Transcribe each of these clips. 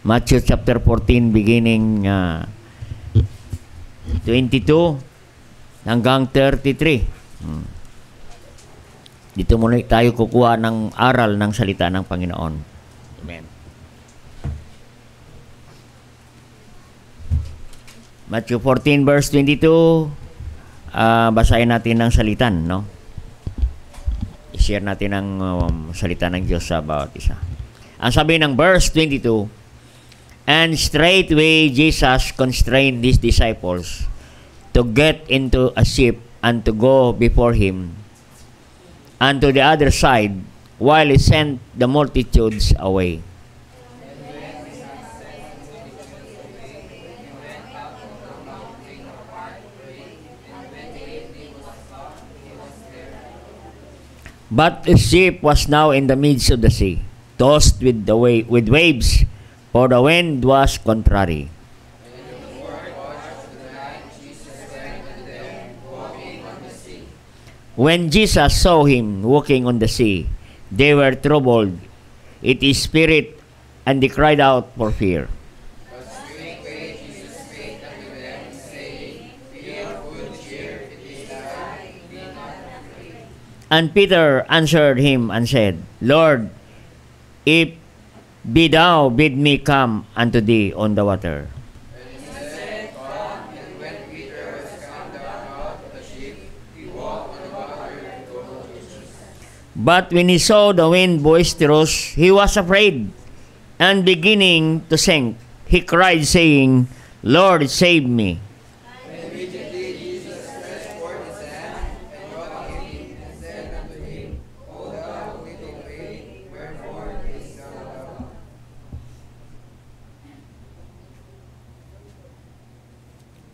Matthew chapter 14 beginning 22 hanggang 33. Dito muna tayo kukuha ng aral ng salita ng Panginoon. Amen. Matthew 14 verse 22. Basahin natin ng salitan, no? I-share natin ang salita ng Diyos sa bawat isa. Ang sabi ng verse 22, "And straightway Jesus constrained his disciples to get into a ship and to go before him unto the other side, while he sent the multitudes away." But the ship was now in the midst of the sea, tossed with waves, for the wind was contrary. When Jesus saw him walking on the sea, they were troubled in his spirit, and they cried out for fear. And Peter answered him and said, "Lord, if be thou, bid me come unto thee on the water." And he said, "Come." And when Peter was come down out of the ship, he walked on the water and followed Jesus. But when he saw the wind boisterous, he was afraid, and beginning to sink, he cried, saying, "Lord, save me."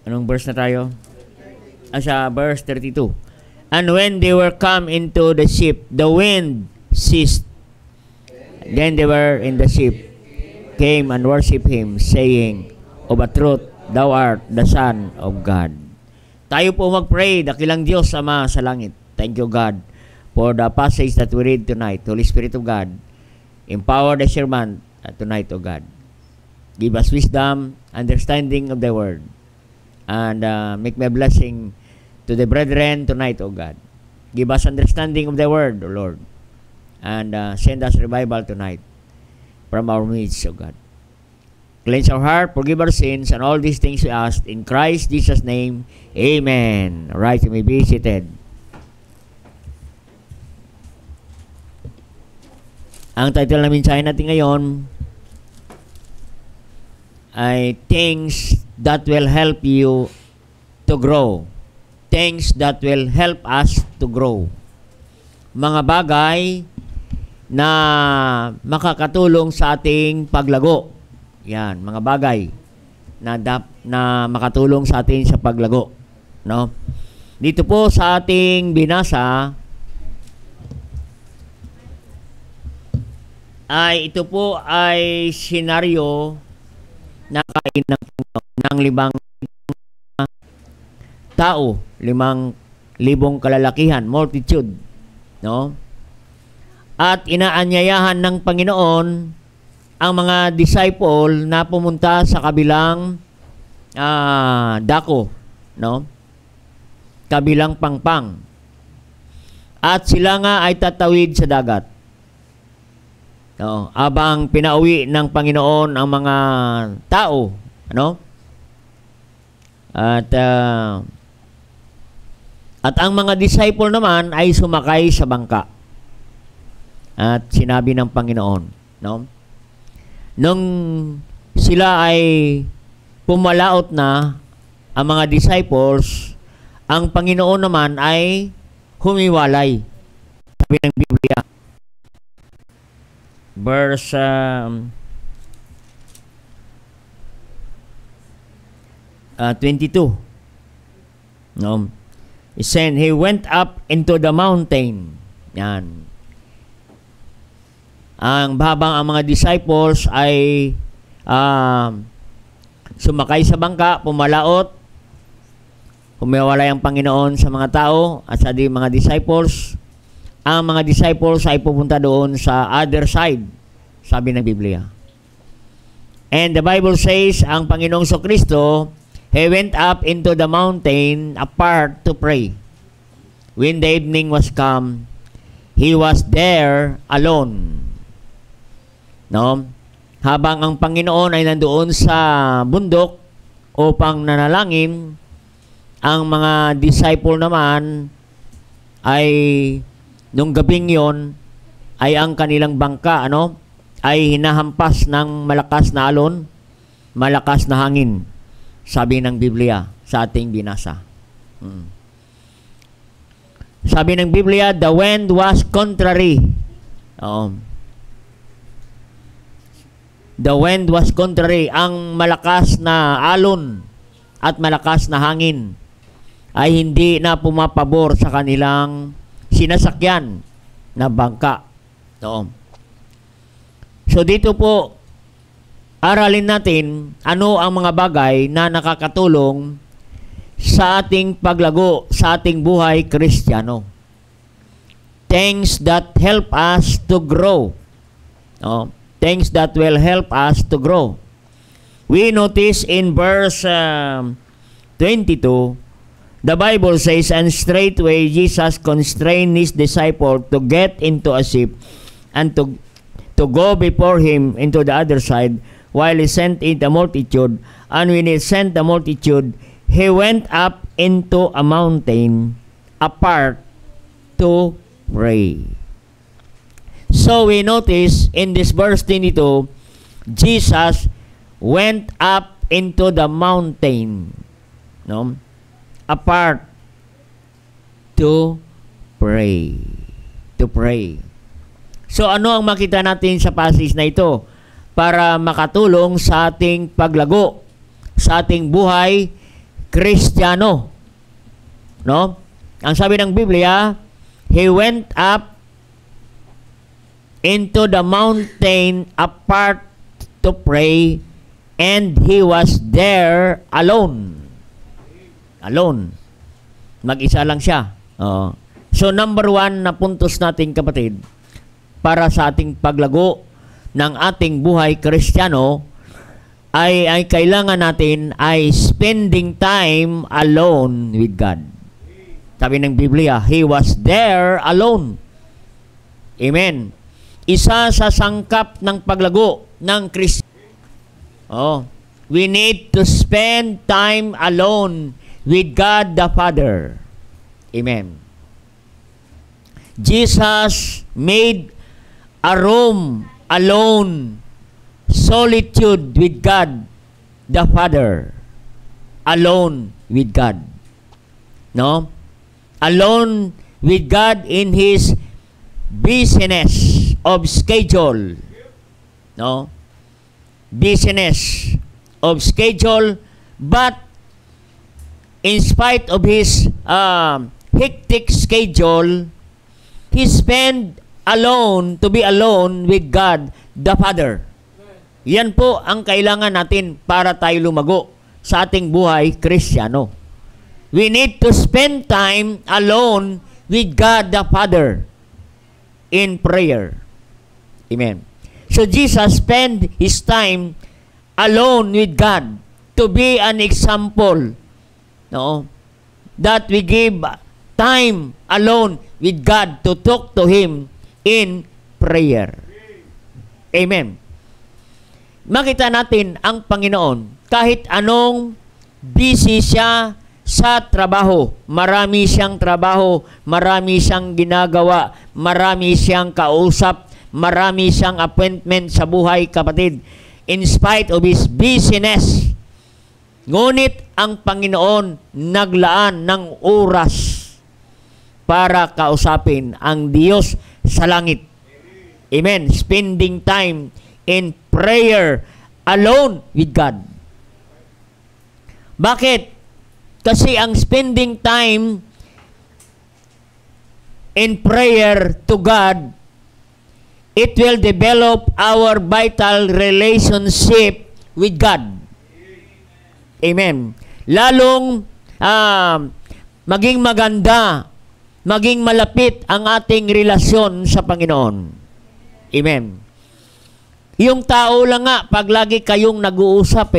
Anong verse na tayo? Sa verse 32. "And when they were come into the ship, the wind ceased. Then they were in the ship, came and worshipped him, saying, Of a truth, thou art the Son of God." Tayo po mag-pray, dakilang Diyos Ama sa langit. Thank you, God, for the passage that we read tonight. Holy Spirit of God, empower the servant tonight, O God. Give us wisdom, understanding of the word, and make me a blessing to the brethren tonight, O God. Give us understanding of the word, O Lord, and send us revival tonight from our midst, O God. Cleanse our heart, forgive our sins, and all these things we ask in Christ Jesus' name. Amen. All right, you may be seated. Ang title na mensahe natin ngayon ay Things that will help you to grow. Things that will help us to grow. Mga bagay na makakatulong sa ating paglago. Yan, mga bagay na makatulong sa atin sa paglago, no? Dito po sa ating binasa ay ito po ay senaryo na kain ng 5,000 tao, 5,000 kalalakihan, multitude, no? At inaanyayahan ng Panginoon ang mga disciple na pumunta sa kabilang dako, no? Kabilang pangpang. At sila nga ay tatawid sa dagat. No, abang pinauwi ng Panginoon ang mga tao, ano? At ang mga disciple naman ay sumakay sa bangka. At sinabi ng Panginoon, no? Nung sila ay pumalaot na ang mga disciples, ang Panginoon naman ay humiwalay. Sabi ng Biblia, verse 22. No? He went up into the mountain. Yan. Habang ang mga disciples ay sumakay sa bangka, pumalaot, humiwalay ang Panginoon sa mga tao at sa mga disciples. Ang mga disciples ay pupunta doon sa other side, sabi ng Biblia. And the Bible says, ang Panginoong Kristo, He went up into the mountain apart to pray. When the evening was come, He was there alone. No? Habang ang Panginoon ay nandoon sa bundok upang nanalangin, ang mga disciple naman ay nung gabing yon ay ang kanilang bangka ay hinahampas ng malakas na alon, malakas na hangin, sabi ng Biblia sa ating binasa. Sabi ng Biblia, the wind was contrary. The wind was contrary. Ang malakas na alon at malakas na hangin ay hindi na pumapabor sa kanilang sinasakyan na bangka. So dito po, aralin natin ano ang mga bagay na nakakatulong sa ating paglago, sa ating buhay Kristiyano. Things that help us to grow. Things that will help us to grow. We notice in verse 22, the Bible says, and straightway Jesus constrained his disciple to get into a ship and to go before him into the other side, while he sent in the multitude. And when he sent the multitude, he went up into a mountain apart to pray. So we notice in this verse 22, Jesus went up into the mountain, apart to pray. To pray. So ano ang makita natin sa passage na ito para makatulong sa ating paglago, sa ating buhay Kristiyano? Ang sabi ng Biblia, he went up into the mountain apart to pray, and he was there alone. Alone. Mag-isa lang siya. So number 1 na puntos natin, kapatid, para sa ating paglago ng ating buhay Kristiyano ay kailangan natin ay spending time alone with God. Sabi ng Biblia, he was there alone. Amen. Isa sa sangkap ng paglago ng Kristiyano. We need to spend time alone with God the Father. Amen. Jesus made a room alone, solitude with God the Father. Alone with God. Alone with God in His busyness of schedule. Busyness of schedule, but in spite of his hectic schedule, he spent to be alone with God the Father. Yan po ang kailangan natin para tayo lumago sa ating buhay Kristiyano. We need to spend time alone with God the Father in prayer. Amen. So Jesus spent his time alone with God to be an example. That we give time alone with God to talk to Him in prayer. Amen. Makita natin ang Panginoon kahit anong busy siya sa trabaho. Marami siyang trabaho, marami siyang ginagawa, marami siyang kausap, marami siyang appointment sa buhay, kapatid. In spite of his busyness, ngunit ang Panginoon naglaan ng oras para kausapin ang Diyos sa langit. Amen. Spending time in prayer alone with God. Bakit? Kasi ang spending time in prayer to God, it will develop our vital relationship with God. Amen. Lalong maging maganda, maging malapit ang ating relasyon sa Panginoon. Amen. Yung tao lang nga, pag lagi kayong nag-uusap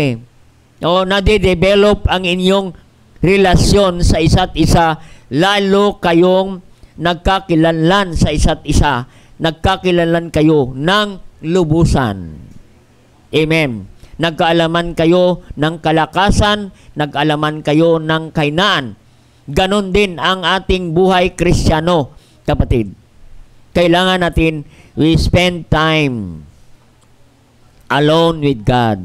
nade-develop ang inyong relasyon sa isa't isa, lalo kayong nagkakilanlan sa isa't isa, nagkakilanlan kayo ng lubusan. Amen. Nagkaalaman kayo ng kalakasan, nag-alaman kayo ng kainaan. Ganon din ang ating buhay Kristiyano, kapatid. Kailangan natin, we spend time alone with God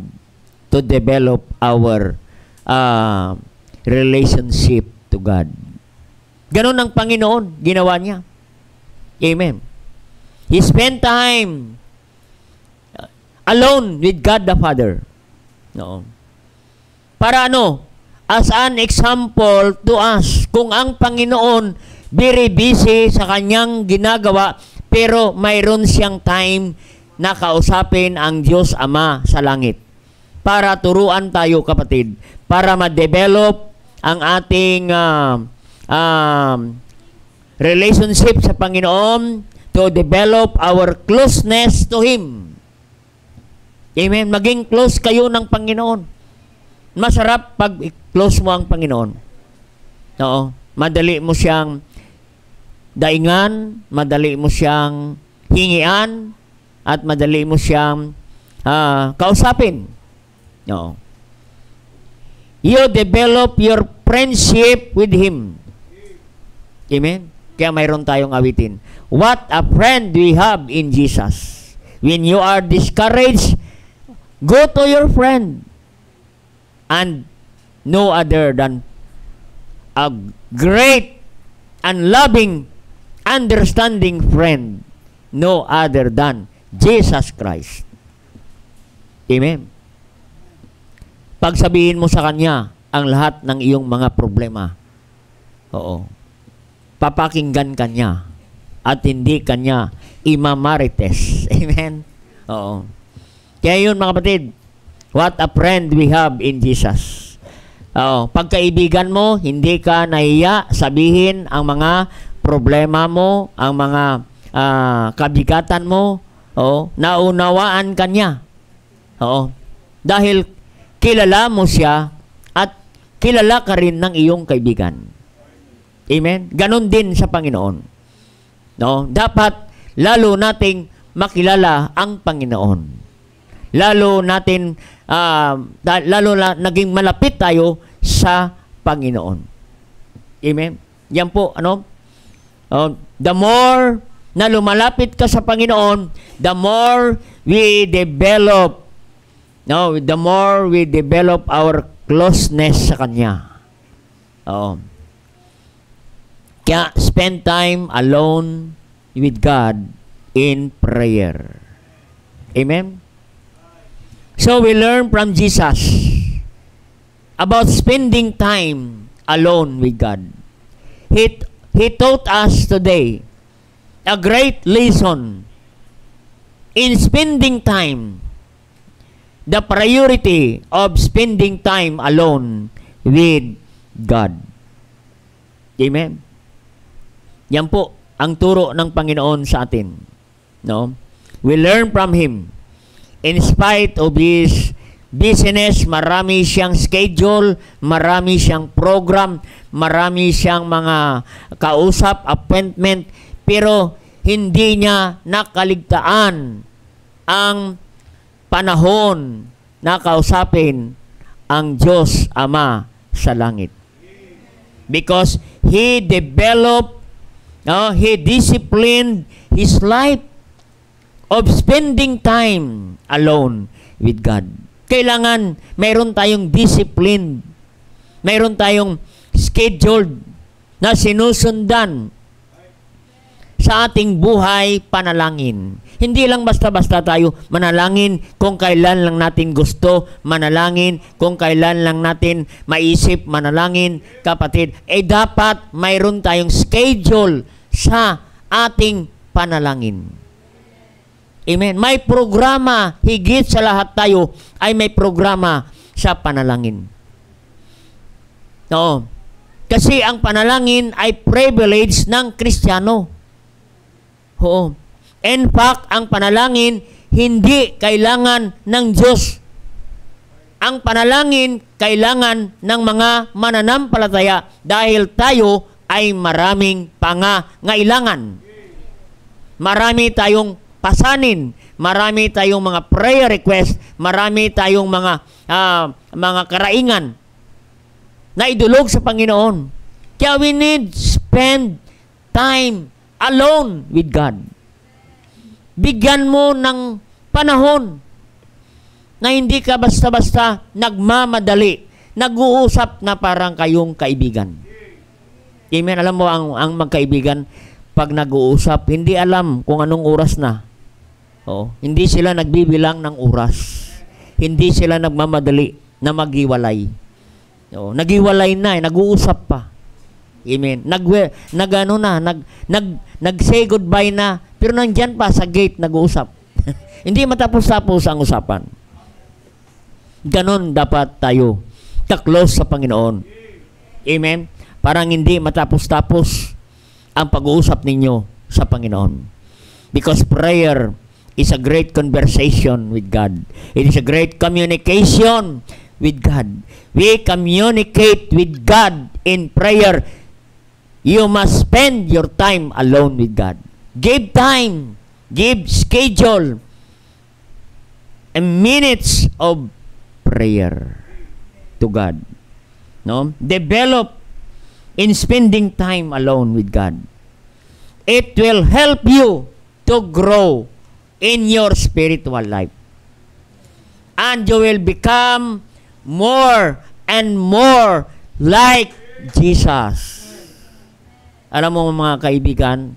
to develop our relationship to God. Ganon ang Panginoon, ginawa niya. Amen. He spent time alone with God the Father. No. Para as an example to us, kung ang Panginoon very busy sa kanyang ginagawa, pero mayroon siyang time na kausapin ang Diyos Ama sa langit. Para turuan tayo, kapatid, para ma-develop ang ating relationship sa Panginoon, to develop our closeness to Him. Amen. Maging close kayo ng Panginoon. Masarap pag close mo ang Panginoon. Oo. Madali mo siyang daingan, madali mo siyang hingian, at madali mo siyang kausapin. No. You develop your friendship with Him. Amen? Kaya mayroon tayong awitin. What a friend we have in Jesus. When you are discouraged, go to your friend. And no other than a great and loving, understanding friend. No other than Jesus Christ. Amen. Pagsabihin mo sa Kanya ang lahat ng iyong mga problema. Oo. Papakinggan Kanya at hindi Kanya imamarites. Amen. Oo. Kaya yun, mga kapatid, what a friend we have in Jesus. Oo. Pagkaibigan mo, hindi ka nahiya sabihin ang mga problema mo, ang mga kabigatan mo. Oo, naunawaan ka niya. Oo. Dahil kilala mo siya at kilala ka rin ng iyong kaibigan. Amen? Ganon din sa Panginoon. No? Dapat lalo nating makilala ang Panginoon. Lalo natin naging malapit tayo sa Panginoon. Amen? Yan po, the more na lumalapit ka sa Panginoon, the more we develop, the more we develop our closeness sa Kanya. Kaya spend time alone with God in prayer. Amen? So we learn from Jesus about spending time alone with God. He taught us today a great lesson in spending time, the priority of spending time alone with God. Amen? Yan po ang turo ng Panginoon sa atin. No? We learn from Him. In spite of His business, marami siyang schedule, marami siyang program, marami siyang mga kausap, appointment, pero hindi niya nakaligtaan ang panahon na kausapin ang Diyos Ama sa langit. Because He developed, He disciplined His life of spending time alone with God. Kailangan mayroon tayong discipline, mayroon tayong scheduled na sinusundan sa ating buhay panalangin. Hindi lang basta-basta tayo manalangin kung kailan lang natin gusto manalangin, kung kailan lang natin maisip manalangin, kapatid. Dapat mayroon tayong schedule sa ating panalangin. Amen. May programa, higit sa lahat tayo ay may programa sa panalangin. Oo. Kasi ang panalangin ay privilege ng Kristiyano. Oo. In fact, ang panalangin, hindi kailangan ng Diyos. Ang panalangin kailangan ng mga mananampalataya dahil tayo ay maraming pangangailangan. Marami tayong pasanin, marami tayong mga prayer request, marami tayong mga karaingan na idulog sa Panginoon. Kaya we need spend time alone with God. Bigyan mo ng panahon na hindi ka basta-basta nagmamadali, nag-uusap na parang kayong kaibigan. Amen. Alam mo, ang magkaibigan, pag nag-uusap, hindi alam kung anong oras na. Hindi sila nagbibilang ng oras. Hindi sila nagmamadali na maghiwalay. Naghiwalay na, nag-uusap pa. Amen. Nag-say goodbye na, pero nandyan pa sa gate nag-uusap. Hindi matapos-tapos ang usapan. Ganon dapat tayo ka-close sa Panginoon. Amen. Parang hindi matapos-tapos ang pag-uusap ninyo sa Panginoon. Because prayer is a great conversation with God. It is a great communication with God. We communicate with God in prayer. You must spend your time alone with God. Give time, give schedule, and minutes of prayer to God. No? Develop in spending time alone with God. It will help you to grow in your spiritual life. And you will become more and more like Jesus. Alam mo mga kaibigan,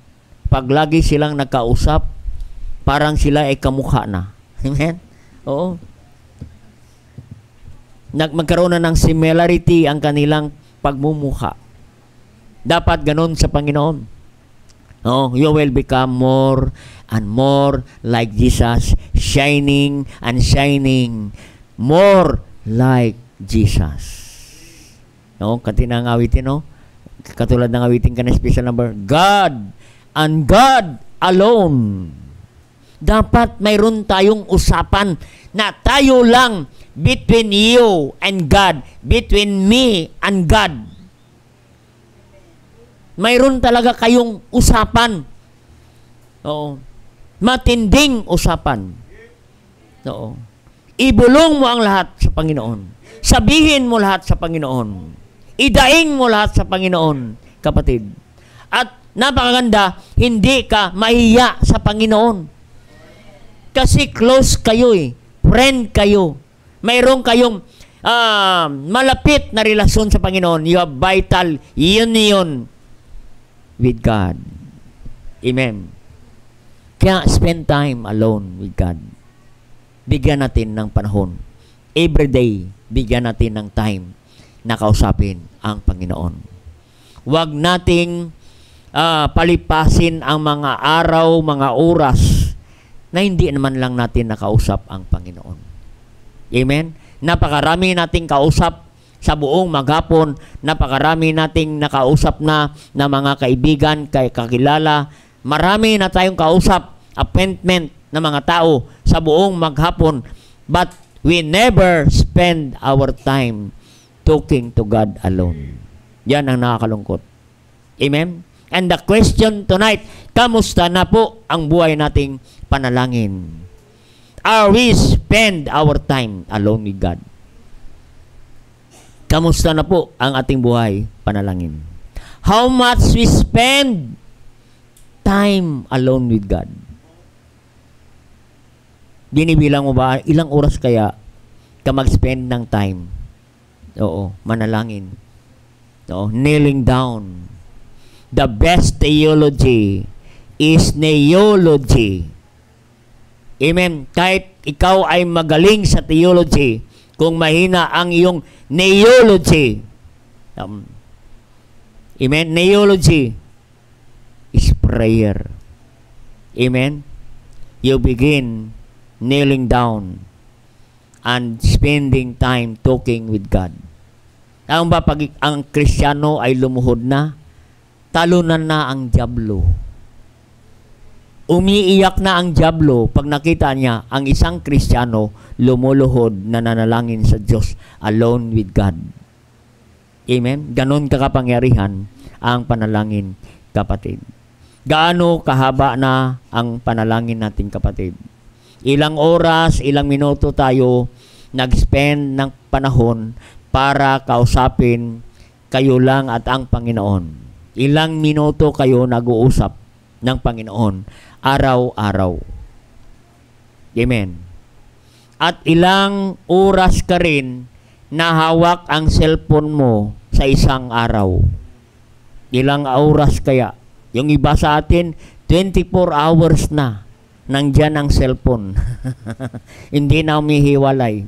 pag lagi silang nagkausap, parang sila ay kamukha na. Amen? Oo. Magkaroon na ng similarity ang kanilang pagmumukha. Dapat ganun sa Panginoon. You will become more and more like Jesus, shining and shining more like Jesus. Katina ang awitin, katulad ng awitin ka na special number, God and God alone. Dapat mayroon tayong usapan na tayo lang, between you and God, between me and God. Mayroon talaga kayong usapan. Matinding usapan. Ibulong mo ang lahat sa Panginoon. Sabihin mo lahat sa Panginoon. Idaing mo lahat sa Panginoon, kapatid. At napakaganda, hindi ka mahiya sa Panginoon. Kasi close kayo friend kayo. Mayroon kayong malapit na relasyon sa Panginoon. You have vital union with God. Amen. Kaya spend time alone with God. Bigyan natin ng panahon. Every day, bigyan natin ng time na kausapin ang Panginoon. Huwag nating palipasin ang mga araw, mga oras na hindi naman lang natin nakausap ang Panginoon. Amen? Napakarami nating kausap sa buong maghapon. Napakarami nating nakausap na mga kaibigan, kakilala. Marami na tayong kausap, appointment na mga tao sa buong maghapon. But we never spend our time talking to God alone. Yan ang nakakalungkot. Amen? And the question tonight, kamusta na po ang buhay nating panalangin? Are we spend our time alone with God? Kamusta na po ang ating buhay panalangin? How much we spend time alone with God? Binibilang mo ba, ilang oras kaya ka mag-spend ng time? Manalangin. Kneeling down. The best theology is neology. Amen. Kahit ikaw ay magaling sa theology, kung mahina ang iyong neology. Amen. Neology is prayer. Amen. You begin kneeling down and spending time talking with God. Ang ba pag ang Kristiyano ay lumuhod na, talunan na ang dyablo. Umiiyak na ang dyablo pag nakita niya ang isang Kristiyano lumuluhod na nanalangin sa Diyos alone with God. Amen? Ganon kakapangyarihan ang panalangin, kapatid. Gaano kahaba na ang panalangin natin, kapatid? Ilang oras, ilang minuto tayo nag-spend ng panahon para kausapin kayo lang at ang Panginoon. Ilang minuto kayo nag-uusap ng Panginoon araw-araw. Amen. At ilang oras ka rin nahawak ang cellphone mo sa isang araw. Ilang oras kaya? Yung iba sa atin, 24 hours na nandyan ang cellphone. Hindi na umihiwalay.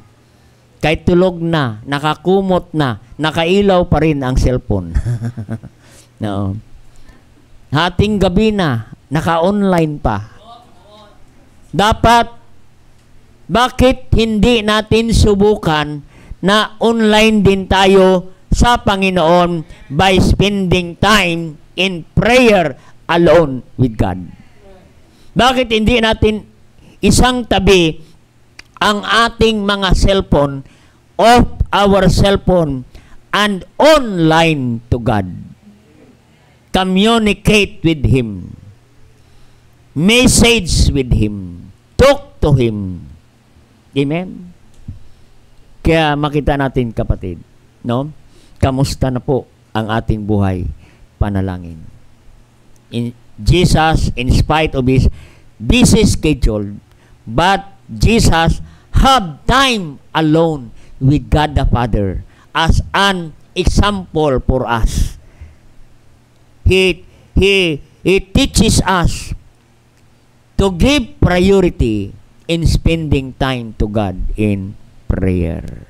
Kahit tulog na, nakakumot na, nakailaw pa rin ang cellphone. No. Hating gabi na, naka-online pa. Dapat, bakit hindi natin subukan na online din tayo sa Panginoon by spending time in prayer alone with God? Bakit hindi natin isang tabi ang ating mga cellphone, off our cellphone, and online to God? Communicate with Him. Message with Him. Talk to Him. Amen? Kaya makita natin, kapatid, no? Kamusta na po ang ating buhay panalangin? Jesus, in spite of His busy schedule, but Jesus had time alone with God the Father as an example for us. He teaches us to give priority in spending time to God in prayer.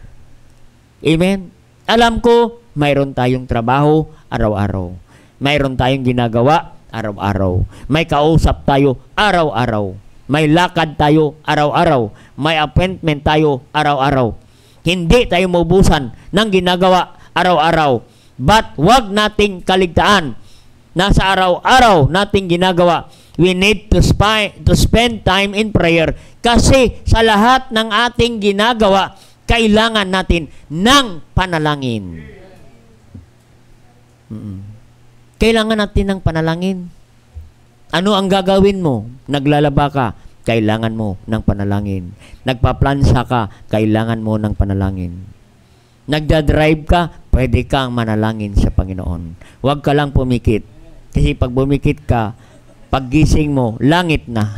Amen? Alam ko, mayroon tayong trabaho araw-araw. Mayroon tayong ginagawa araw-araw. May kausap tayo araw-araw. May lakad tayo araw-araw. May appointment tayo araw-araw. Hindi tayo maubusan ng ginagawa araw-araw. But wag nating kaligtaan na sa araw-araw nating ginagawa, we need to spend time in prayer. Kasi sa lahat ng ating ginagawa, kailangan natin ng panalangin. Kailangan natin ng panalangin. Ano ang gagawin mo? Naglalaba ka, kailangan mo ng panalangin. Nagpaplansa ka, kailangan mo ng panalangin. Nagdadrive ka, pwede kang manalangin sa Panginoon. Huwag ka lang pumikit. Kasi pag bumikit ka, paggising mo, langit na.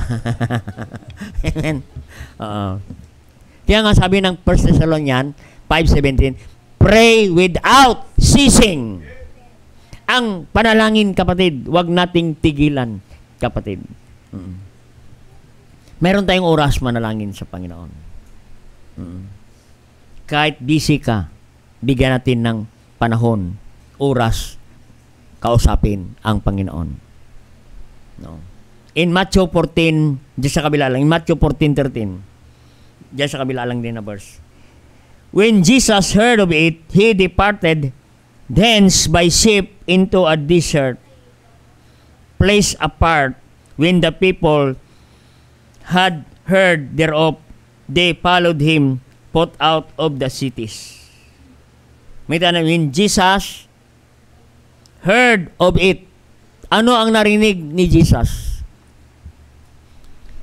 Amen? Kaya nga sabi ng 1 Thessalonians 5:17, pray without ceasing. Ang panalangin, kapatid, wag nating tigilan, kapatid. Meron tayong oras manalangin sa Panginoon. Kahit busy ka, bigyan natin ng panahon, oras, kausapin ang Panginoon. No. In Matthew 14, diyan sa kabila lang, in Matthew 14:13, diyan sa kabila lang din na verse. When Jesus heard of it, He departed thence by ship into a desert place apart. When the people had heard thereof, they followed Him put out of the cities. May tanong, when Jesus heard of it, ano ang narinig ni Jesus?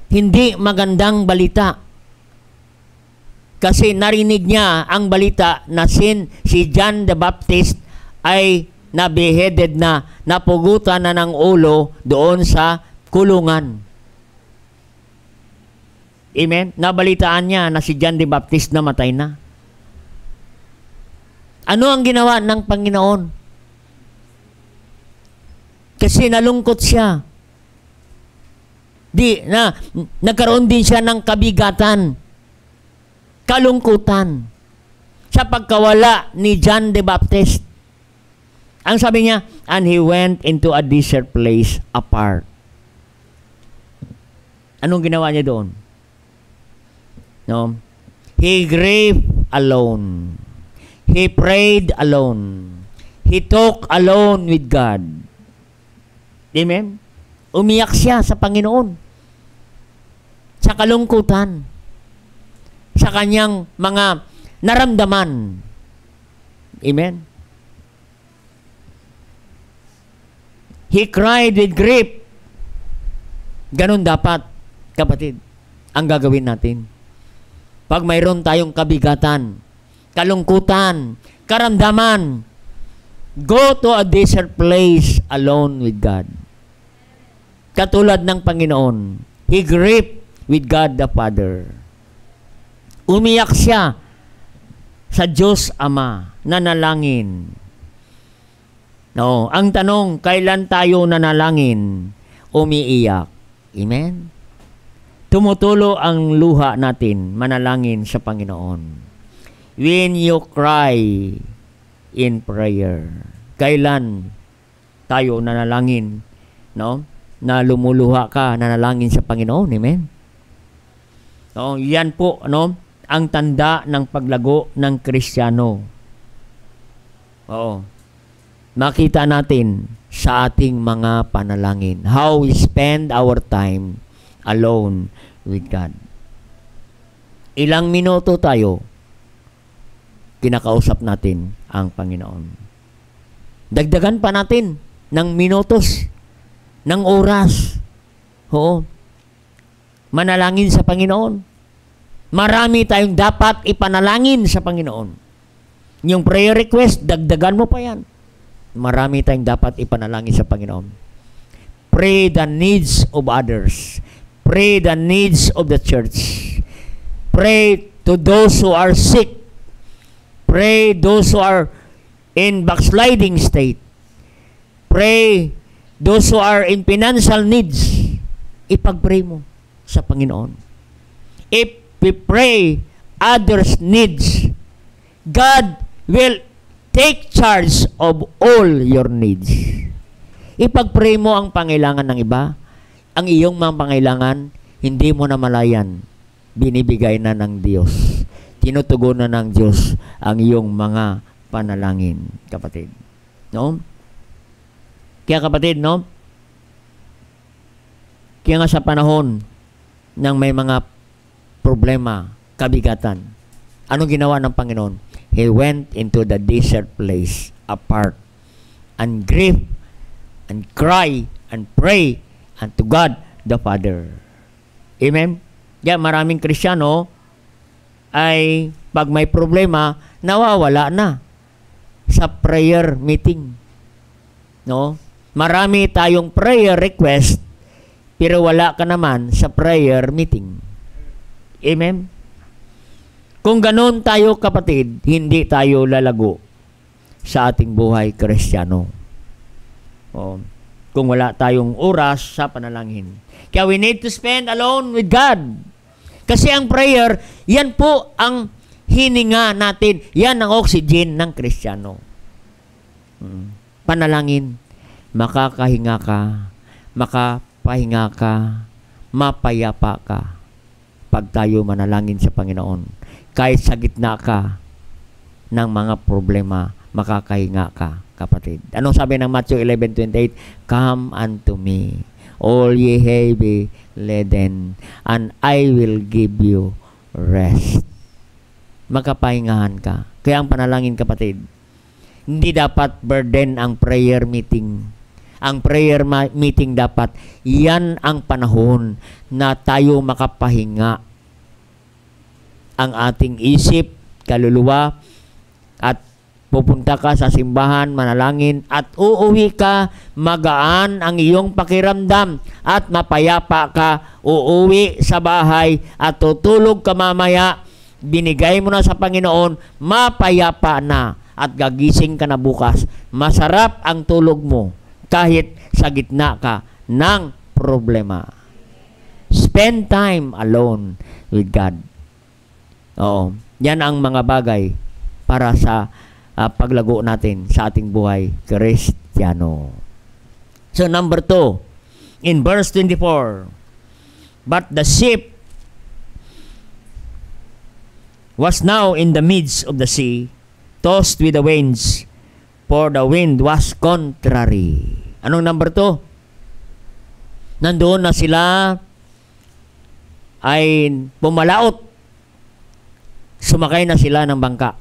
Hindi magandang balita. Kasi narinig niya ang balita na si John the Baptist ay na-beheaded na, napugutan na ng ulo doon sa kulungan. Amen? Nabalitaan niya na si John the Baptist namatay na. Ano ang ginawa ng Panginoon? Kasi nalungkot siya. Nagkaroon din siya ng kabigatan, kalungkutan sa pagkawala ni John the Baptist. Ang sabi niya, and he went into a desert place apart. Anong ginawa niya doon? No? He grieved alone. He prayed alone. He talked alone with God. Amen? Umiyak siya sa Panginoon. sa kalungkutan, sa kanyang mga naramdaman. Amen? He cried with grief. Ganun dapat, kapatid, ang gagawin natin. Pag mayroon tayong kabigatan, kalungkutan, karamdaman, go to a desert place alone with God. Katulad ng Panginoon, He grieved with God the Father. Umiyak siya sa Diyos Ama, nanalangin. No, ang tanong, kailan tayo nanalangin? Umiiyak. Amen? Tumutulo ang luha natin, manalangin sa Panginoon. When you cry in prayer, kailan tayo nanalangin, no? Na lumuluha ka, nanalangin sa Panginoon. Amen? No, yan po, no? Ang tanda ng paglago ng Kristiyano. Oo. Makita natin sa ating mga panalangin how we spend our time alone with God. Ilang minuto tayo kinakausap natin ang Panginoon. Dagdagan pa natin ng minutos, ng oras. Oo. Manalangin sa Panginoon. Marami tayong dapat ipanalangin sa Panginoon. Yung prayer request, dagdagan mo pa yan. Marami tayong dapat ipanalangin sa Panginoon. Pray the needs of others. Pray the needs of the church. Pray to those who are sick. Pray those who are in backsliding state. Pray those who are in financial needs. Ipag-pray mo sa Panginoon. If we pray others' needs, God will take charge of all your needs. Ipag-pray mo ang pangailangan ng iba. Ang iyong mga pangailangan, hindi mo na malayan. Binibigay na ng Diyos. Tinutugunan ng Diyos ang iyong mga panalangin, kapatid. No? Kaya kapatid, no? Kaya nga sa panahon ng may mga problema, kabigatan, anong ginawa ng Panginoon? He went into the desert place apart and grieve and cry and pray unto God the Father. Amen? Kaya maraming Kristiyano ay pag may problema, nawawala na sa prayer meeting. No? Marami tayong prayer request pero wala ka naman sa prayer meeting. Amen? Kung ganoon tayo, kapatid, hindi tayo lalago sa ating buhay Kristiyano. Kung wala tayong oras sa panalangin. Kaya we need to spend alone with God. Kasi ang prayer, yan po ang hininga natin. Yan ang oxygen ng Kristiyano. Panalangin, makakahinga ka, makapahinga ka, mapayapa ka pag tayo manalangin sa Panginoon. Kahit sa gitna ka ng mga problema, makakahinga ka, kapatid. Anong sabi ng Matthew 11:28? Come unto me, all ye heavy laden, and I will give you rest. Magkapahingahan ka. Kaya ang panalangin, kapatid, hindi dapat burden ang prayer meeting. Ang prayer meeting dapat, yan ang panahon na tayo makapahinga ang ating isip, kaluluwa, at pupunta ka sa simbahan, manalangin, at uuwi ka, magaan ang iyong pakiramdam, at mapayapa ka, uuwi sa bahay, at tutulog ka mamaya, binigay mo na sa Panginoon, mapayapa na, at gagising ka na bukas. Masarap ang tulog mo, kahit sa gitna ka ng problema. Spend time alone with God. Oo. Yan ang mga bagay para sa paglago natin sa ating buhay Kristiyano. So number 2, in verse 24, but the ship was now in the midst of the sea, tossed with the winds, for the wind was contrary. Anong number 2? Nandoon na sila ay pumalaot. Sumakay na sila ng bangka.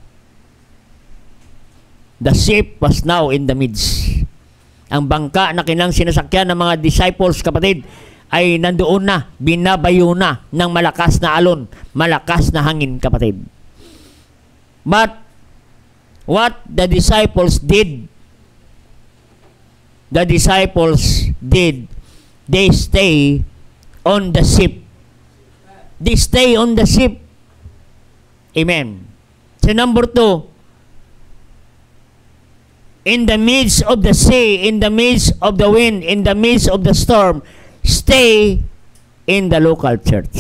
The ship was now in the midst. Ang bangka na kinang sinasakyan ng mga disciples, kapatid, ay nandoon na, binabayo na ng malakas na alon, malakas na hangin, kapatid. But what the disciples did, they stay on the ship. They stay on the ship. Amen. So number 2, in the midst of the sea, in the midst of the wind, in the midst of the storm, stay in the local church.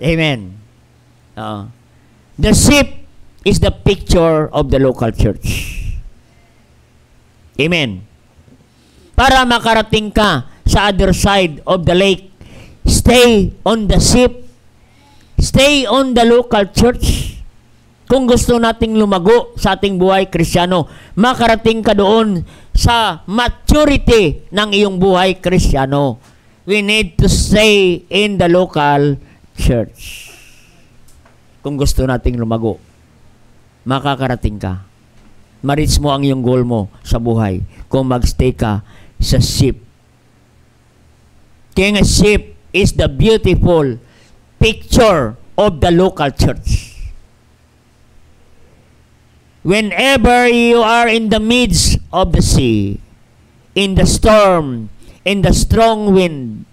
Amen. The ship is the picture of the local church. Amen. Para makarating ka sa other side of the lake, stay on the ship. Stay on the local church. Kung gusto nating lumago sa ating buhay Kristiyano, makarating ka doon sa maturity ng iyong buhay Kristiyano. We need to stay in the local church. Kung gusto nating lumago, makakarating ka. Ma-reach mo ang iyong goal mo sa buhay kung magstay ka sa ship. Kaya nga ship is the beautiful picture of the local church. Whenever you are in the midst of the sea, in the storm, in the strong wind,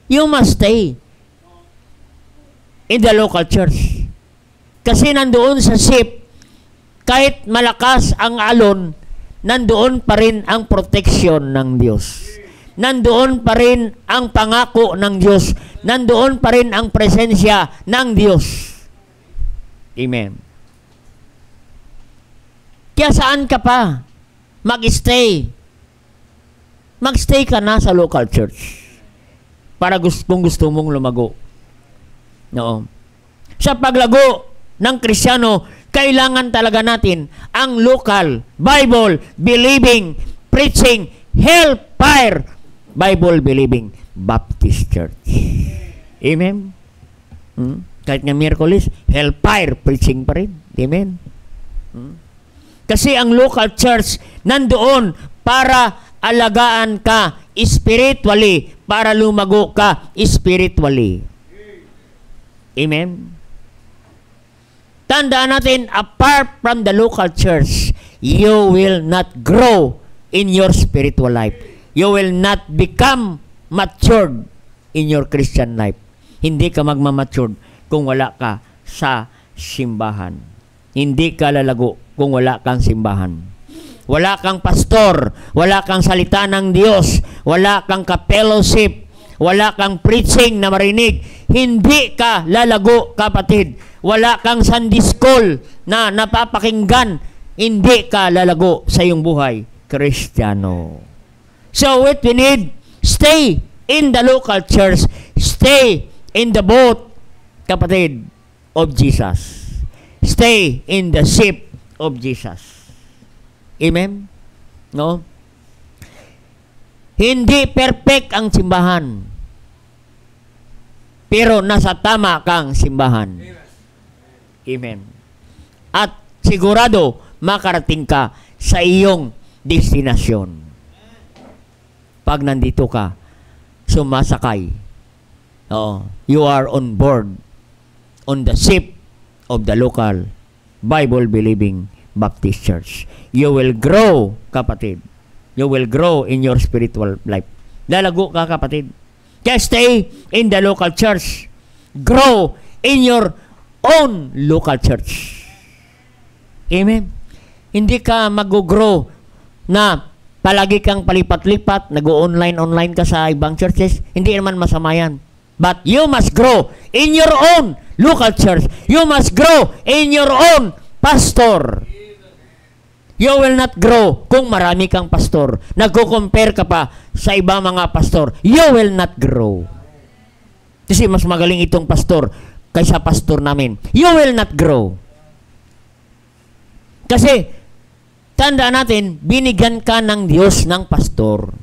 you must stay in the local church. Kasi nandoon sa ship, kahit malakas ang alon, nandoon pa rin ang protection ng Diyos. Nandoon pa rin ang pangako ng Diyos. Nandoon pa rin ang presensya ng Diyos. Amen. Kaya saan ka pa mag-stay? Mag-stay ka na sa local church para kung gusto mong lumago. No. Sa paglago ng Kristiyano, kailangan talaga natin ang local, Bible-believing, preaching, hellfire, Bible-believing Baptist Church. Amen? Kahit nga Miyerkules, hellfire preaching pa rin. Amen? Kasi ang local church nandoon para alagaan ka spiritually, para lumago ka spiritually. Amen? Tandaan natin, apart from the local church, you will not grow in your spiritual life. You will not become matured in your Christian life. Hindi ka magmamatured kung wala ka sa simbahan. Hindi ka lalago kung wala kang simbahan. Wala kang pastor, wala kang salita ng Diyos, wala kang ka-fellowship, wala kang preaching na marinig, hindi ka lalago, kapatid. Wala kang Sunday school na napapakinggan, hindi ka lalago sa iyong buhay Kristiyano. So what we need, stay in the local church, stay in the boat, kapatid, of Jesus. Stay in the ship of Jesus. Amen? No? Hindi perfect ang simbahan, pero nasa tama kang simbahan. Amen. At sigurado makarating ka sa iyong destinasyon. Pag nandito ka, sumasakay. You are on board on the ship of the local Bible-believing Baptist Church. You will grow, kapatid. You will grow in your spiritual life. Lalago ka, kapatid. Kaya stay in the local church. Grow in your own local church. Amen? Hindi ka mag-grow na palagi kang palipat-lipat, nag-online ka sa ibang churches. Hindi naman masama yan. But you must grow in your own local church. You must grow in your own pastor. You will not grow kung marami kang pastor. Nagko-compare ka pa sa ibang mga pastor. You will not grow. Kasi mas magaling itong pastor kaysa pastor namin. You will not grow. Kasi, tandaan natin, binigyan ka ng Diyos ng pastor.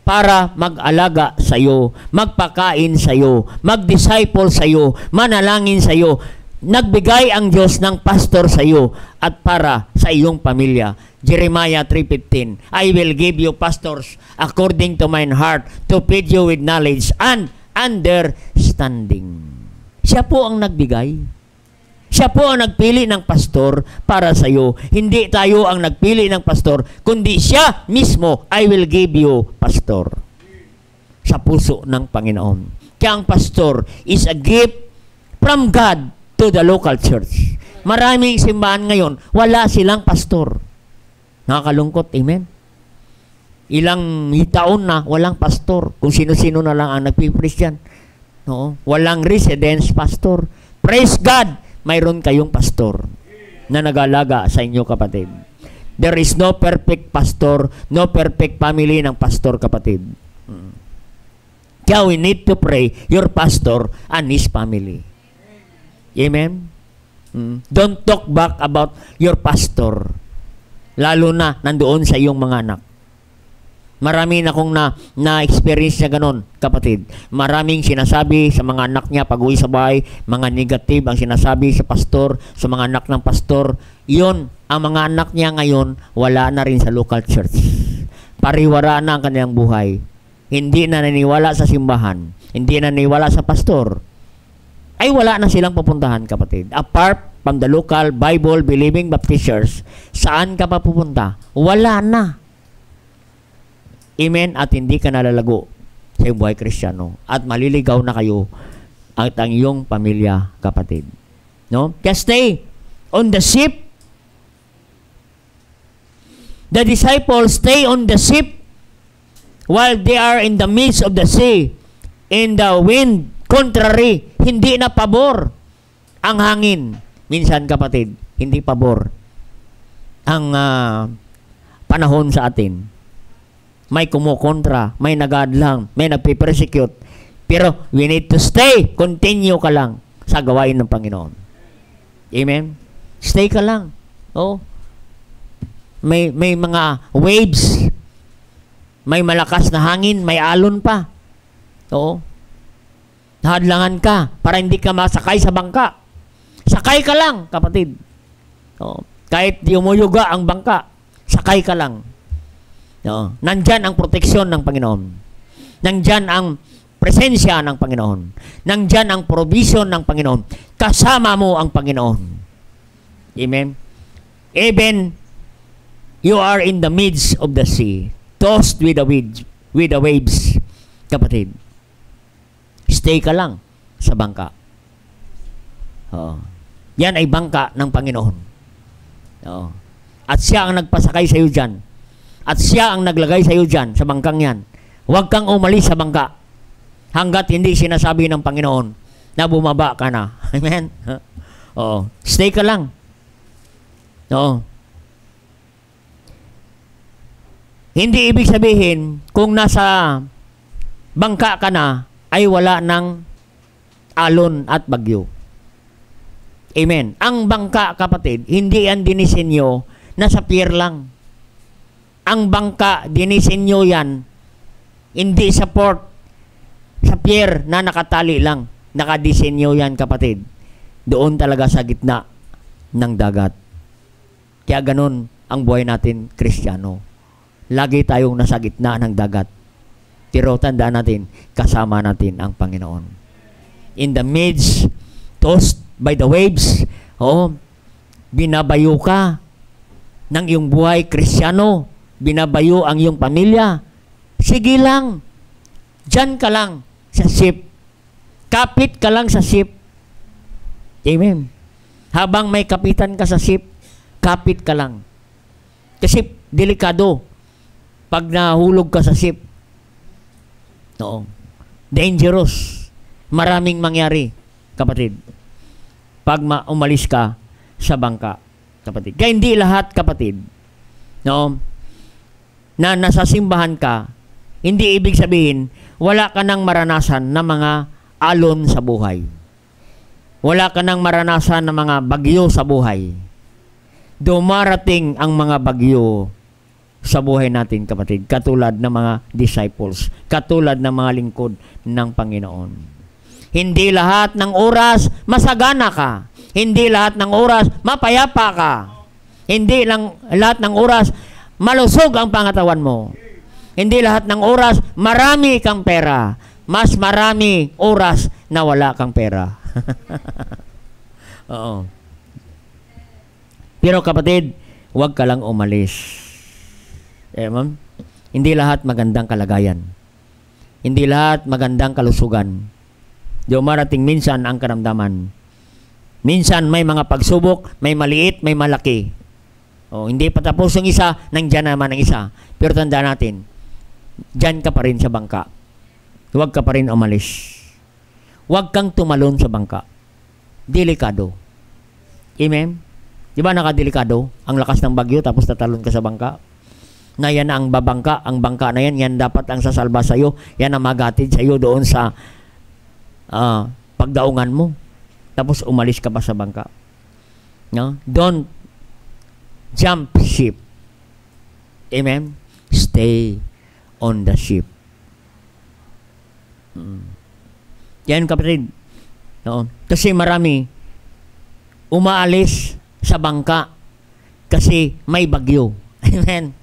para mag-alaga sa iyo, magpakain sa iyo, mag-disciple sa iyo, manalangin sa iyo. Nagbigay ang Diyos ng pastor sa iyo at para sa iyong pamilya. Jeremiah 3:15, I will give you pastors according to mine heart to feed you with knowledge and understanding. Siya po ang nagbigay. Siya po ang nagpili ng pastor para sa iyo. Hindi tayo ang nagpili ng pastor, kundi siya mismo, I will give you pastor. Sa puso ng Panginoon. Kaya ang pastor is a gift from God to the local church. Maraming simbahan ngayon, wala silang pastor. Nakakalungkot, amen? Ilang taon na, walang pastor. Kung sino-sino na lang ang nagpipreach yan. No? Walang residence pastor. Praise God! Mayroon kayong pastor na nag-alaga sa inyo, kapatid. There is no perfect pastor, no perfect family ng pastor, kapatid. Kaya we need to pray your pastor and his family. Amen? Don't talk back about your pastor. Lalo na nandoon sa iyong mga anak. Marami na akong na-experience na ganun, kapatid. Maraming sinasabi sa mga anak niya pag-uwi sa bahay, mga negative ang sinasabi sa pastor, sa mga anak ng pastor. Yun, ang mga anak niya ngayon, wala na rin sa local church. Pariwara na ang kanilang buhay. Hindi na naniwala sa simbahan. Hindi na naniwala sa pastor. Ay wala na silang pupuntahan, kapatid. Apart from the local Bible-believing Baptist church, saan ka pa pupunta? Wala na. Amen? At hindi ka nalalago sa iyong buhay Kristiyano. At maliligaw na kayo at ang iyong pamilya, kapatid. No? Kaya stay on the ship. The disciples stay on the ship while they are in the midst of the sea. In the wind, contrary, hindi na pabor ang hangin. Minsan, kapatid, hindi pabor ang panahon sa atin. May kumukontra, may nagadlang, may nagpipersecute. Pero we need to stay. Continue ka lang sa gawain ng Panginoon. Amen? Stay ka lang. Oh. May mga waves. May malakas na hangin, may alon pa. Oo. Hadlangan ka para hindi ka masakay sa bangka. Sakay ka lang, kapatid. Oo. Kahit di umuyuga ang bangka, sakay ka lang. No. Nandyan ang proteksyon ng Panginoon. Nandyan ang presensya ng Panginoon. Nandyan ang provision ng Panginoon. Kasama mo ang Panginoon. Amen? Even you are in the midst of the sea, tossed with the waves, kapatid. Stay ka lang sa bangka. Yan ay bangka ng Panginoon. At siya ang nagpasakay sa iyo dyan. At siya ang naglagay sa iyo dyan, sa bangkang yan. Huwag kang umalis sa bangka hanggat hindi sinasabi ng Panginoon na bumaba ka na. Amen? Oo. Stay ka lang. Oo. Hindi ibig sabihin, kung nasa bangka ka na, ay wala ng alon at bagyo. Amen. Ang bangka, kapatid, hindi yan dinisenyo na sa pier lang. Ang bangka, dinisenyo yan, hindi sa port, sa pier na nakatali lang. Nakadisenyo yan, kapatid. Doon talaga sa gitna ng dagat. Kaya ganun ang buhay natin, Kristiyano. Lagi tayong nasa gitna ng dagat. Pero tandaan natin, kasama natin ang Panginoon. In the midst, tossed by the waves, binabayo ka ng iyong buhay, Kristiyano. Binabayo ang iyong pamilya. Sige lang. Diyan ka lang sa ship. Kapit ka lang sa ship. Amen. Habang may kapitan ka sa ship, kapit ka lang. Kasi delikado pag nahulog ka sa ship. No. Dangerous. Maraming mangyari, kapatid. Pag umalis ka sa bangka, kapatid. Kaya hindi lahat, kapatid, no, na nasa simbahan ka, hindi ibig sabihin, wala ka nang maranasan na mga alon sa buhay. Wala ka nang maranasan na mga bagyo sa buhay. Dumarating ang mga bagyo, sa buhay natin, kapatid. Katulad ng mga disciples. Katulad ng mga lingkod ng Panginoon. Hindi lahat ng oras masagana ka. Hindi lahat ng oras mapayapa ka. Hindi lang lahat ng oras malusog ang pangatawan mo. Hindi lahat ng oras marami kang pera. Mas marami oras na wala kang pera. Oo. Pero kapatid, huwag ka lang umalis. Ma'am? Hindi lahat magandang kalagayan. Hindi lahat magandang kalusugan. Dumarating minsan ang karamdaman. Minsan may mga pagsubok, may maliit, may malaki. Hindi pa tapos yung isa, nandiyan naman ang isa. Pero tanda natin, dyan ka pa rin sa bangka. Huwag ka pa rin umalis. Huwag kang tumalon sa bangka. Delikado. Amen? Di ba nakadelikado? Ang lakas ng bagyo tapos tatalon ka sa bangka? Na yan ang babangka, ang bangka na yan dapat ang sasalba sa iyo. Yan ang magatid sa iyo doon sa pagdaungan mo. Tapos umalis ka pa sa bangka. No? Don't jump ship. Amen? Stay on the ship. Yan kapatid. No? Kasi marami umaalis sa bangka kasi may bagyo. Amen?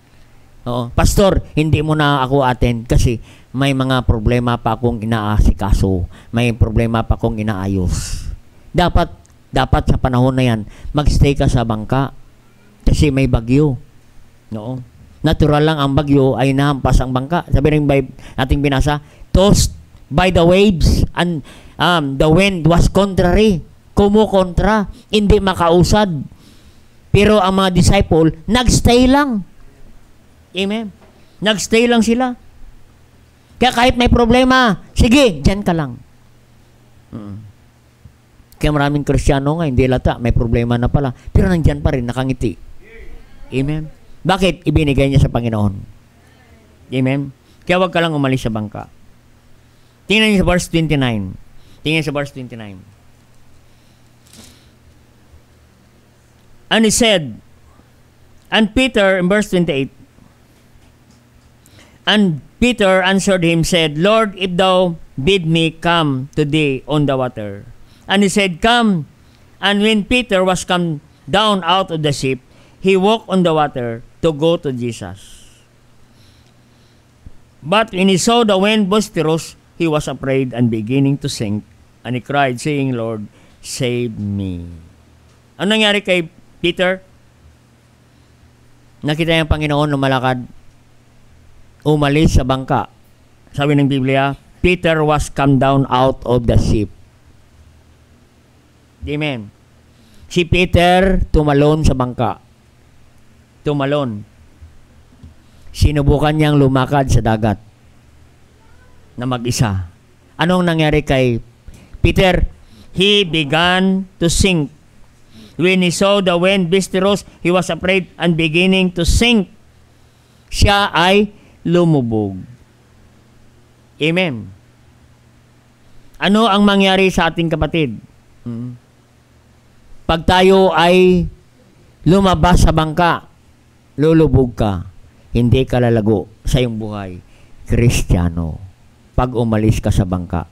Oo. Pastor, hindi mo na ako attend kasi may mga problema pa akong inaasikaso. May problema pa akong inaayos. Dapat sa panahon na yan, magstay ka sa bangka kasi may bagyo. Oo. Natural lang ang bagyo ay nahampas ang bangka. Sabi rin ating binasa, tossed by the waves and the wind was contrary. Kumukontra. Hindi makausad. Pero ang mga disciple, nagstay lang. Amen. Nagstay lang sila. Kaya kahit may problema, sige, dyan ka lang. Kaya maraming Kristiyano nga, hindi lata, may problema na pala. Pero nandyan pa rin, nakangiti. Amen. Bakit? Ibinigay niya sa Panginoon. Amen. Kaya wag ka lang umalis sa bangka. Tingnan niyo sa verse 29. Tingnan sa verse 29. And he said, and Peter, in verse 28, and Peter answered him, said, Lord, if thou bid me come to thee on the water. And he said, come. And when Peter was come down out of the ship, he walked on the water to go to Jesus. But when he saw the wind boisterous, he was afraid and beginning to sink. And he cried, saying, Lord, save me. Ano nangyari kay Peter? Nakita niya ang Panginoon lumalakad, umalis sa bangka. Sabi ng Biblia, Peter was come down out of the ship. Amen. Si Peter tumalon sa bangka. Tumalon. Sinubukan niyang lumakad sa dagat na mag-isa. Anong nangyari kay Peter? He began to sink. When he saw the wind boisterous, he was afraid and beginning to sink. Siya ay lumubog. Amen. Ano ang mangyari sa ating kapatid? Pag tayo ay lumabas sa bangka, lulubog ka. Hindi ka lalago sa iyong buhay. Kristiyano. Pag umalis ka sa bangka,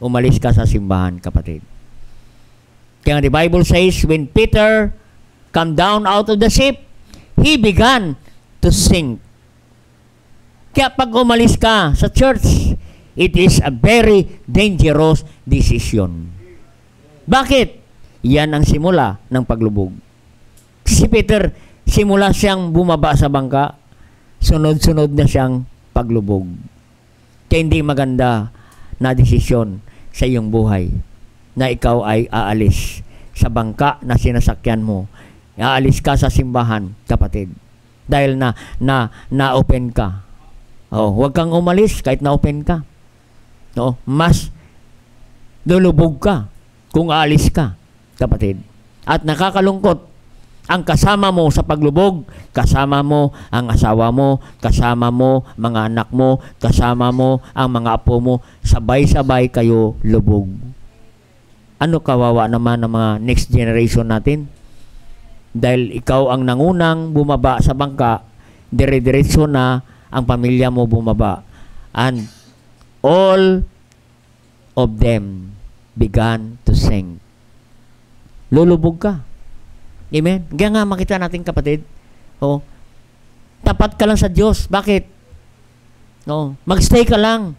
umalis ka sa simbahan, kapatid. Kaya the Bible says, when Peter come down out of the ship, he began to sink. Kaya pag umalis ka sa church, it is a very dangerous decision. Bakit? Yan ang simula ng paglubog. Si Peter, simula siyang bumaba sa bangka, sunod-sunod na siyang paglubog. Kaya hindi maganda na desisyon sa iyong buhay na ikaw ay aalis sa bangka na sinasakyan mo. Aalis ka sa simbahan, kapatid. Dahil na-open ka. Huwag kang umalis kahit na-open ka. No? Mas lulubog ka kung aalis ka, kapatid. At nakakalungkot, ang kasama mo sa paglubog, kasama mo ang asawa mo, kasama mo mga anak mo, kasama mo ang mga apo mo, sabay-sabay kayo lubog. Ano kawawa naman ng mga next generation natin? Dahil ikaw ang nangunang bumaba sa bangka, dire-diretso na ang pamilya mo bumaba. And all of them began to sing. Lulubog ka. Amen? Kaya nga makita natin, kapatid, tapat ka lang sa Diyos. Bakit? Magstay ka lang.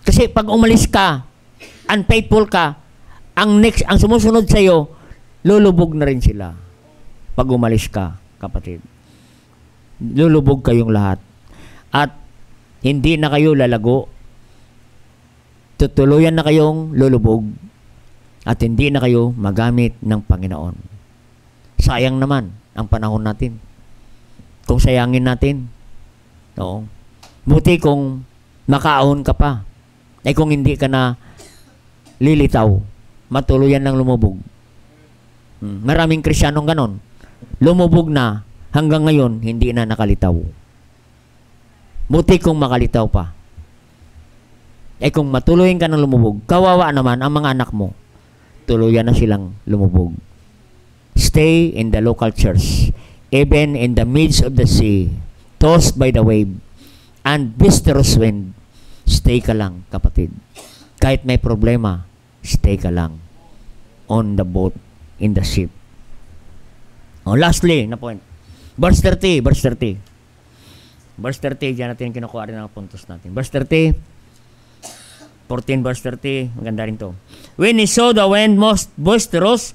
Kasi pag umalis ka, unfaithful ka, ang sumusunod sa iyo, lulubog na rin sila. Pag umalis ka, kapatid. Lulubog kayong lahat. At hindi na kayo lalago. Tutuluyan na kayong lulubog. At hindi na kayo magamit ng Panginoon. Sayang naman ang panahon natin. Kung sayangin natin. Buti kung makaahon ka pa. Ay kung hindi ka na lilitaw, matuluyan ng lumubog. Maraming Kristiyanong ganon. Lumubog na, hanggang ngayon, hindi na nakalitaw. Buti kung makalitaw pa. Ay kung matuluyan ka ng lumubog, kawawa naman ang mga anak mo. Tuluyan na silang lumubog. Stay in the local church, even in the midst of the sea, tossed by the wave, and boisterous wind. Stay ka lang, kapatid. Kahit may problema, stay ka lang on the boat, in the ship. Lastly, na point. Verse 30. Verse 30, dyan natin kinukuha rin ang puntos natin. Verse 30, 14 verse 30, maganda rin to. When he saw the wind most boisterous,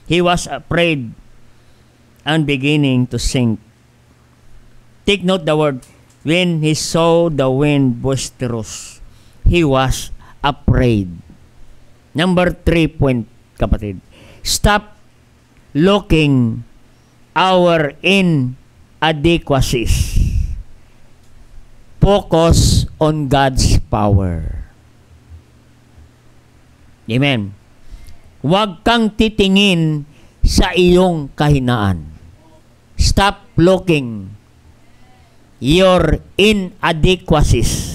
he was afraid and beginning to sink. Take note the word, when he saw the wind boisterous, he was afraid. Number 3 point, kapatid. Stop looking our inadequacies. Focus on God's power. Amen. Huwag kang titingin sa iyong kahinaan. Stop looking your inadequacies.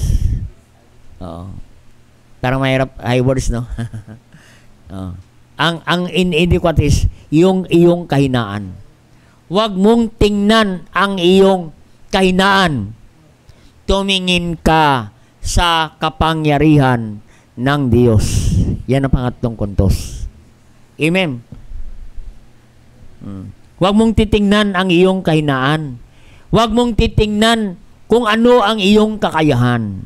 Parang mahirap, high words, no? Ang inadequacies, yung iyong kahinaan. Huwag mong tingnan ang iyong kahinaan. Tumingin ka sa kapangyarihan ng Diyos. Yan ang pangatlong kontos. Amen. Huwag mong titingnan ang iyong kahinaan. Huwag mong titingnan kung ano ang iyong kakayahan.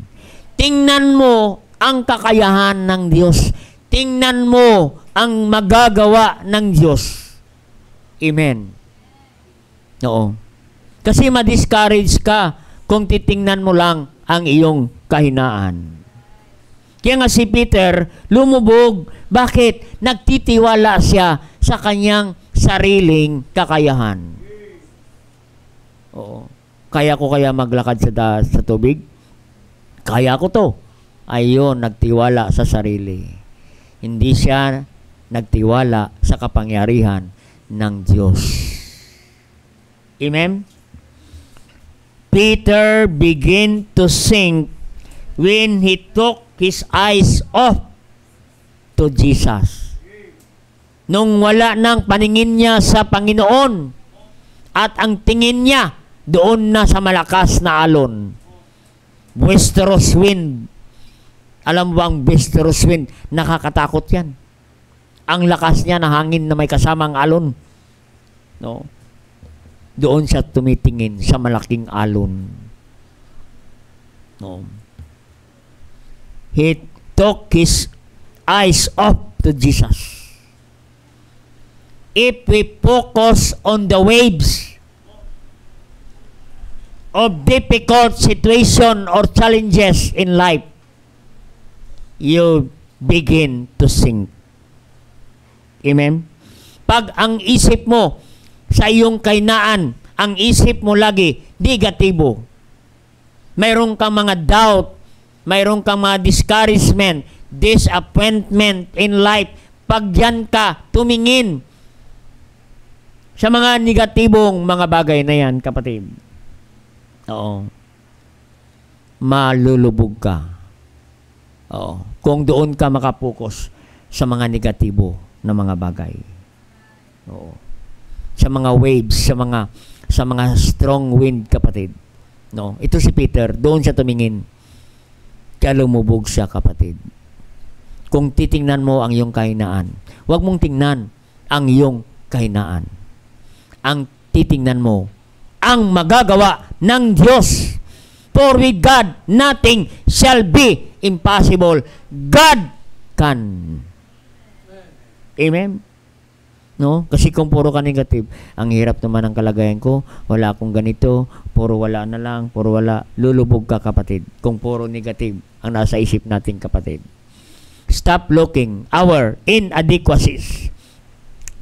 Tingnan mo ang kakayahan ng Diyos. Tingnan mo ang magagawa ng Diyos. Amen. Oo. Kasi ma-discourage ka kung titingnan mo lang ang iyong kahinaan. Kaya nga si Peter lumubog. Bakit? Nagtitiwala siya sa kanyang sariling kakayahan. Oo. Kaya ko kaya maglakad sa tubig? Kaya ko to. Ayun, nagtiwala sa sarili. Hindi siya nagtiwala sa kapangyarihan ng Diyos. Amen? Peter began to sink when he took his eyes off to Jesus. Nung wala nang paningin niya sa Panginoon at ang tingin niya doon na sa malakas na alon. Boisterous wind. Alam mo ba ang boisterous wind? Nakakatakot yan. Ang lakas niya na hangin na may kasamang alon. No? Doon siya tumitingin sa malaking alon. No? He took his eyes off to Jesus. If we focus on the waves of difficult situation or challenges in life, you begin to sink. Amen? Pag ang isip mo sa iyong kahinaan, ang isip mo lagi negatibo, mayroon kang mga doubt, mayroon kang mga discouragement, disappointment in life, pag yan ka tumingin sa mga negatibong mga bagay na yan, kapatid, oo, malulubog ka. Oo, kung doon ka makapokus sa mga negatibo na mga bagay. Oo. Sa mga waves, sa mga sa mga strong wind, kapatid. No, ito si Peter, doon siya tumingin. Kaya lumubog siya, kapatid. Kung titingnan mo ang iyong kahinaan, huwag mong tingnan ang iyong kahinaan. Ang titingnan mo, ang magagawa ng Diyos. For with God, nothing shall be impossible. God can. Amen? No? Kasi kung puro ka negative, ang hirap naman ang kalagayan ko, wala akong ganito, puro wala na lang, puro wala, lulubog ka, kapatid. Kung puro negative ang nasa isip natin, kapatid. Stop looking our inadequacies.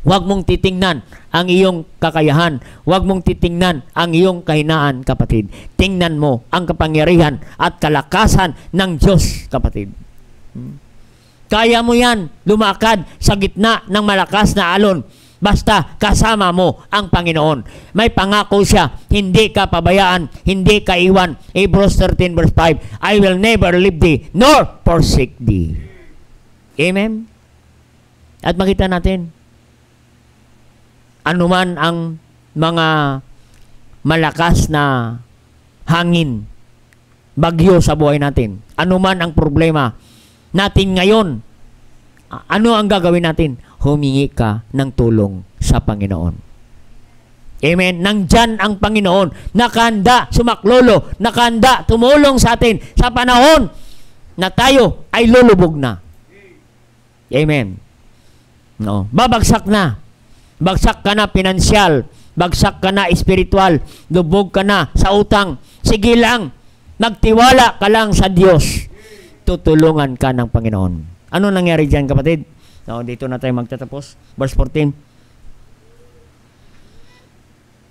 Huwag mong titingnan ang iyong kakayahan. Huwag mong titingnan ang iyong kahinaan, kapatid. Tingnan mo ang kapangyarihan at kalakasan ng Diyos, kapatid. Kaya mo yan, lumakad sa gitna ng malakas na alon. Basta kasama mo ang Panginoon. May pangako siya, hindi ka pabayaan, hindi ka iwan. Hebrews 13 verse 5, I will never leave thee, nor forsake thee. Amen? At makita natin, anuman ang mga malakas na hangin, bagyo sa buhay natin, anuman ang problema natin ngayon, ano ang gagawin natin? Humingi ka ng tulong sa Panginoon. Amen? Nandyan ang Panginoon, nakahanda sumaklolo, nakahanda tumulong sa atin sa panahon na tayo ay lulubog na. Amen? No. Babagsak na. Bagsak ka na pinansyal, bagsak ka na espiritual, lubog ka na sa utang. Sige lang, magtiwala ka lang sa Diyos. Tutulungan ka ng Panginoon. Ano nangyari dyan, kapatid? No, dito na tayo magtatapos. Verse 14.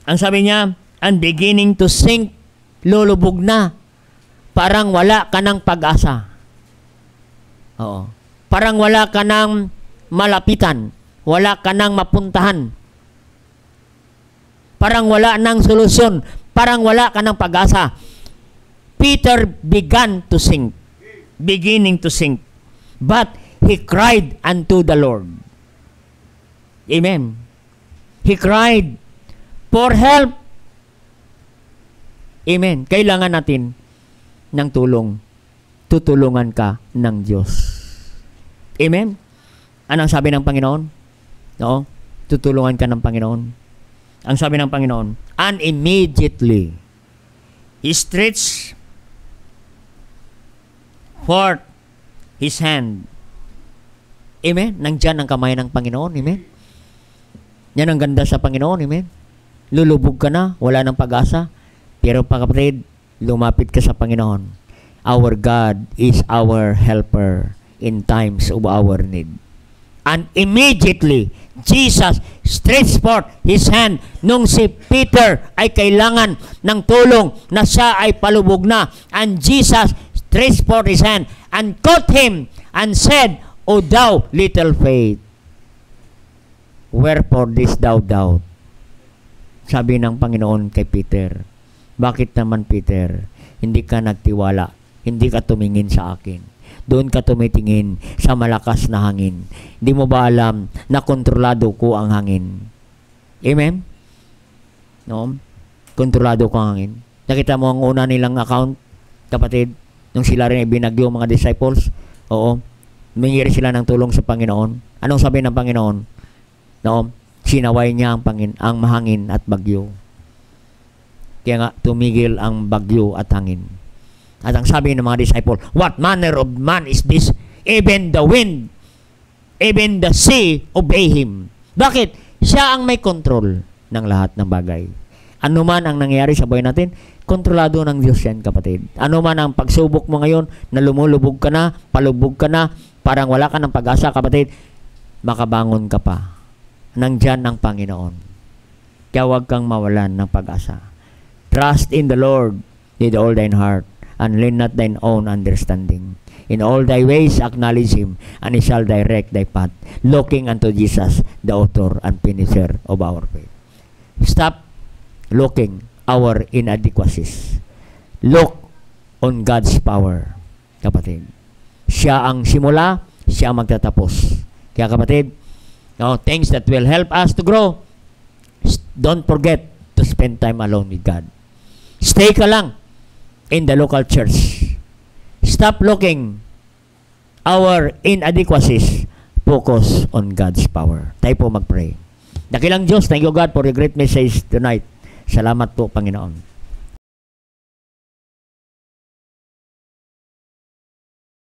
Ang sabi niya, and beginning to sink, lulubog na. Parang wala ka ng pag-asa. Oo. Parang wala ka ng malapitan. Wala ka nang mapuntahan. Parang wala nang solusyon. Parang wala ka nang pag-asa. Peter began to sink. Beginning to sink. But he cried unto the Lord. Amen. He cried for help. Amen. Kailangan natin ng tulong. Tutulungan ka ng Diyos. Amen. Anong sabi ng Panginoon? No? Tutulungan ka ng Panginoon. Ang sabi ng Panginoon, and immediately he stretched forth his hand. Amen? Nandyan ang kamay ng Panginoon. Amen? Yan ang ganda sa Panginoon. Amen? Lulubog ka na, wala nang pag-asa. Pero kapatid, lumapit ka sa Panginoon. Our God is our helper in times of our need. And immediately, Jesus stretched forth his hand nung si Peter ay kailangan ng tulong na siya ay palubog na. And Jesus stretched forth his hand and caught him and said, O thou little faith, wherefore didst thou doubt? Sabi ng Panginoon kay Peter, bakit naman Peter, hindi ka nagtiwala, hindi ka tumingin sa akin? Doon ka tumitingin sa malakas na hangin. Hindi mo ba alam na kontrolado ko ang hangin? Amen? No? Kontrolado ko ang hangin. Nakita mo ang una nilang account, kapatid, nung sila rin ay binagyo mga disciples? Oo. Humingi sila ng tulong sa Panginoon. Anong sabi ng Panginoon? No? Sinaway niya ang mahangin at bagyo. Kaya nga, tumigil ang bagyo at hangin. At ang sabi ng mga disciple, what manner of man is this? Even the wind, even the sea obey him. Bakit? Siya ang may control ng lahat ng bagay. Ano man ang nangyari sa buhay natin, kontrolado ng Diyos yan, kapatid. Ano man ang pagsubok mo ngayon, na lumulubog ka na, palubog ka na, parang wala ka ng pag-asa, kapatid, makabangon ka pa. Nandyan ang Panginoon. Kaya huwag kang mawalan ng pag-asa. Trust in the Lord with all thine heart, and lean not thine own understanding. In all thy ways acknowledge him, and he shall direct thy path, looking unto Jesus, the author and finisher of our faith. Stop looking our inadequacies. Look on God's power, kapatid. Siya ang simula, siya ang magtatapos. Kaya kapatid, things that will help us to grow, don't forget to speak spend time alone with God. Stay ka lang in the local church. Stop looking our inadequacies. Focus on God's power. Tayo po mag-pray. Dakilang Diyos, thank you God for your great message tonight. Salamat po, Panginoon.